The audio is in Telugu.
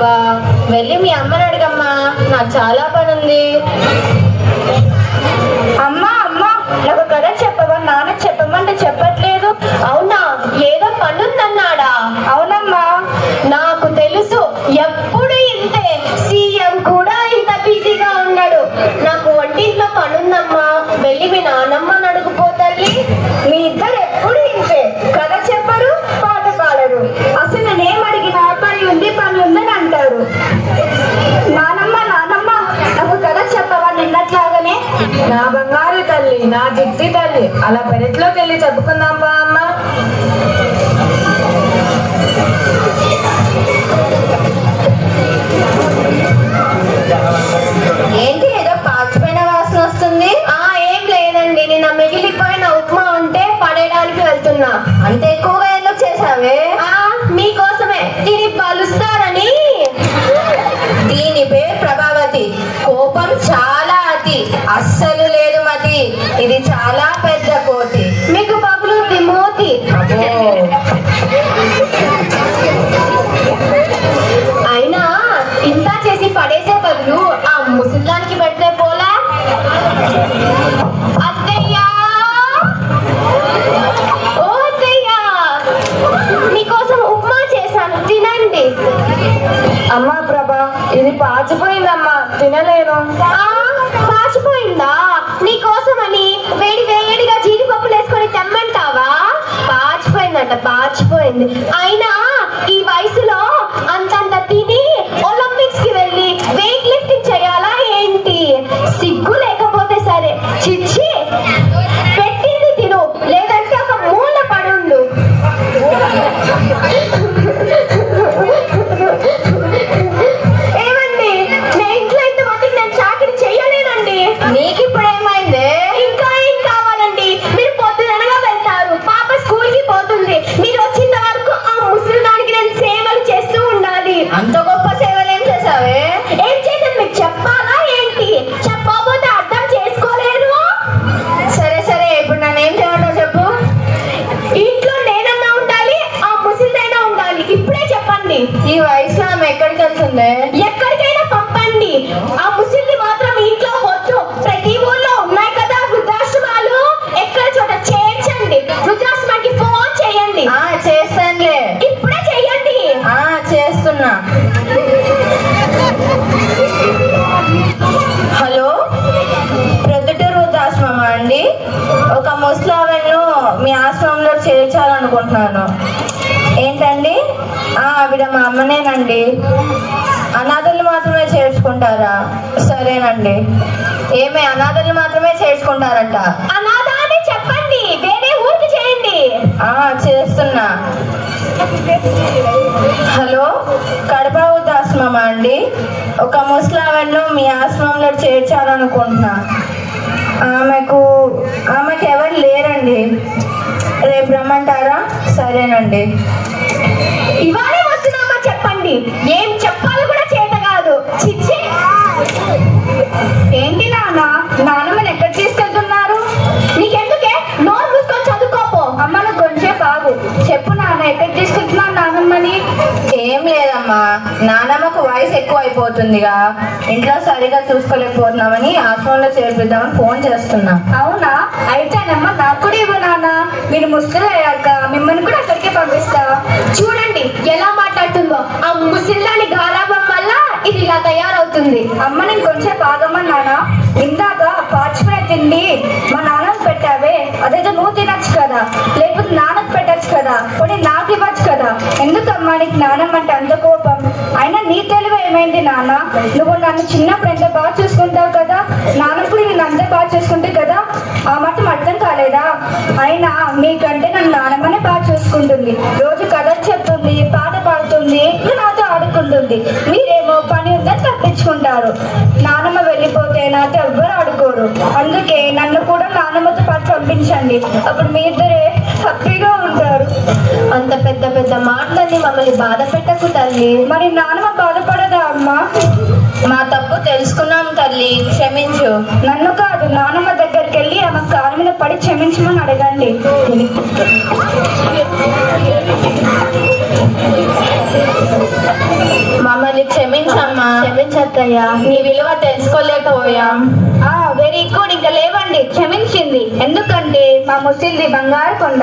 పాపా, వెళ్ళి మీ అమ్మని అడగమ్మా, నాకు చాలా పని ఉంది. అమ్మా అమ్మా, నాకు కథ చెప్పవా? నాన్న చెప్పమంటే చెప్పట్లేదు. అవునా, ఏదో పనుందన్నాడా? అవునమ్మా. నాకు తెలుసు, ఎప్పుడు ఇంతే. సీఎం కూడా ఇంత బిజీగా ఉన్నాడు. నాకు వంటింట్లో పనుందమ్మా, వెళ్ళి మీ నాన్నమ్మని అడుగుపోతల్లి. మీ ఇద్దరు ఎప్పుడు ఇంతే, కథ చెప్పరు, పాట పాడరు. అసలు నేనేం అడిగినా పని ఉందని అంటారు. నానమ్మ నానమ్మ, నాకు కథ చెప్పవా? నిన్నట్లాగానే. నా బంగారు తల్లి, నా జిత్తి తల్లి, అలా పెరట్లోకి వెళ్ళి చెప్పుకుందాం బా అమ్మ. ఏంటి ఏదో పాచిపోయిన వాసన వస్తుంది? ఏం లేదండి, నిన్న మిగిలిపోయిన ఉప్మా ఉంటే పడేయడానికి వెళ్తున్నా. అంత ఎక్కువగా ఎందుకు చేసావే? మీకోసమే, తిని బలుస్తారని. దీని పేరు ప్రభావతి. కోపం చాలా అతి, అస్సలు లేదు మతి. ఇది చాలా పెద్ద కోతి. మీకు పగులు మోతి. అయినా ఇంత చేసి పడేసే బదులు ఆ ముసలిదానికి పెడితే పోలా? అత్తయ్యా, ఓ అత్తయ్యా, మీకోసం ఉప్మా చేశాను, తినండి. అమ్మా ప్రభా, ఇది పాచిపోయిందమ్మా, తినలేను. పాచిపోయిందా? నీకోసమని వేడి వేడిగా జీడిపప్పులు వేసుకొని తెమ్మంటావా? పాచిపోయిందంట, పాచిపోయింది. అయినా ఈ వయసులో అంతంత తిని ఒలింపిక్స్ కి వెళ్ళి వెయిట్ లిఫ్టింగ్ చేయాలా ఏంటి? సిగ్గు లేకపోతే సరే. చిచ్చి, పెట్టింది తిను, లేదంటే ఒక మూల పడుండు. ఏమండి, నేను ఇంట్లో ఇంతమందికి నేను చాకరీ చెయ్యలేనండి. నీకు ఇప్పుడు ఏమైంది? ఇంకా ఏం కావాలండి? మీరు పొద్దుననగా వెళ్తారు, పాప స్కూల్ కి పోతుంది. మీరు వచ్చిన వరకు ఆ ముసలిదానికి నేను సేవలు చేస్తూ ఉండాలి. అంత గొప్ప సేవలు ఏం చేసావే? ఏం చేశాను మీకు చెప్పాలా ఏంటి? చెప్పకపోతే అర్థం చేసుకోలేరు. సరే సరే, ఇప్పుడు నన్ను ఏం చేయమంటావు చెప్పు. ఇంట్లో నేనన్నా ఉండాలి, ఆ ముసలిదైనా ఉండాలి. ఇప్పుడే చెప్పండి. ఈ వయసులో ఆమె ఎక్కడికి వెళ్తుంది? ఎక్కడికైనా పంపండి. ఆ ముసలిది మాత్రం ఇంట్లో వద్దు. ప్రతి ఊర్లో ఉన్నాయి కదా వృద్ధాశ్రమాలు, ఎక్కడ చోట చేర్చండి. వృద్ధాశ్రమానికి ఫోన్ చేయండి. చేస్తానులే, ఇప్పుడే చెయ్యండి. చేస్తున్నా. హలో, ప్రొద్దుటూరు వృద్ధాశ్రమమా అండి? ఒక ముసలామెను మీ ఆశ్రమంలో చేర్చాలనుకుంటున్నాను. ఏంటండి? ఆవిడ మా అమ్మనేనండి. అనాథలు మాత్రమే చేర్చుకుంటారా? సరేనండి. ఏమే అనాథలు మాత్రమే చేర్చుకుంటారంట? అనాథ అని చెప్పండి, వేరే ఊరికి చేయండి. చేస్తున్నా. హలో, కడప వృద్ధాశ్రమమా అండి? ఒక ముసలామెను మీ ఆశ్రమంలో చేర్చాలనుకుంటున్నా. ఆమెకు ఎవరు లేరండి. రేపు రమ్మంటారా? సరేనండి. ఇవాళే వస్తున్నామా చెప్పండి. ఏం చెప్పాలి కూడా చేత కాదు. చిచ్చి, ఏంటి నాన్న, నాన్నమ్మని ఎక్కడ తీసుకెళ్తున్నారు? నీకెందుకే? నోరు మూసుకొని చదువుకోపో. అమ్మను కొంచెం బాగు చెప్పు నాన్న, ఎక్కడ తీసుకెళ్తున్నాను నాన్నమ్మని? ఏం లేదమ్మా, నానమ్మకు వయసు ఎక్కువ అయిపోతుందిగా, ఇంట్లో సరిగా చూసుకోలేకపోతున్నామని ఆశ్రమంలో చేర్పిద్దామని ఫోన్ చేస్తున్నా. అవునా? అయితేనమ్మా నాకు కూడా ఇవ్వు నాన్న. మీరు ముసలి అయ్యాక మిమ్మల్ని కూడా అక్కడికే పంపిస్తా. చూడండి ఎలా మాట్లాడుతుందో. ఆ ముసలిదాని గారాబం వల్ల ఇది ఇలా తయారవుతుంది. అమ్మ, నేను కొంచెం బాగమ్మా నాన్న. ఇందాక పాచిపోయిన తిండి మా నాన్నకు పెట్టావే, అదేదో నువ్వు తినచ్చు కదా, లేకపోతే నాన్నకు పెట్టచ్చు కదా, కొన్ని నాకు ఇవ్వచ్చు కదా. ఎందుకమ్మా నీకు నాన్నమ్మ అంటే అంత కోపం? అయినా నీ తెలివి ఏమైంది నాన్న? నువ్వు నన్ను చిన్నప్పుడు ఎంత బాగా చూసుకుంటావు కదా, నాన్నప్పుడు నేను అంతే బాగా చూసుకుంటే కదా. ఆ మాత్రం అర్థం కాలేదా? అయినా మీకంటే నన్ను నాన్నమ్మనే బాగా చూసుకుంటుంది. రోజు కథలు చెప్తుంది, పాట పాడుతుంది, నాతో ఆడుకుంటుంది. మీరేమో పని ఉందని తప్పించుకుంటారు. నాన్నమ్మ వెళ్ళిపోతే నాతో ఎవ్వరు ఆడుకోరు. అందుకే నన్ను కూడా నాన్నమ్మతో పాటు పంపించండి, అప్పుడు మీ ఇద్దరే హ్యాపీగా ఉంటారు. అంత పెద్ద పెద్ద మాటలన్నీ మమ్మల్ని బాధ పెట్టకు తల్లి. మరి నాన్నమ్మ బాధపడదా అమ్మా? మా తప్పు తెలుసుకున్నాం తల్లి, క్షమించు. నన్ను కాదు, నాన్నమ్మ దగ్గరికి వెళ్ళి ఆమె కాలు మీద పడి క్షమించమని అడగండి. మమ్మల్ని క్షమించమ్మా. క్షమించత్తయ్యా. నీ విలువ తెలుసుకోలేకపోయాం. వెరీ గుడ్, ఇంకా లేవండి. క్షమించింది ఎందుకంటే మా ముసిల్ది బంగారు కొండ.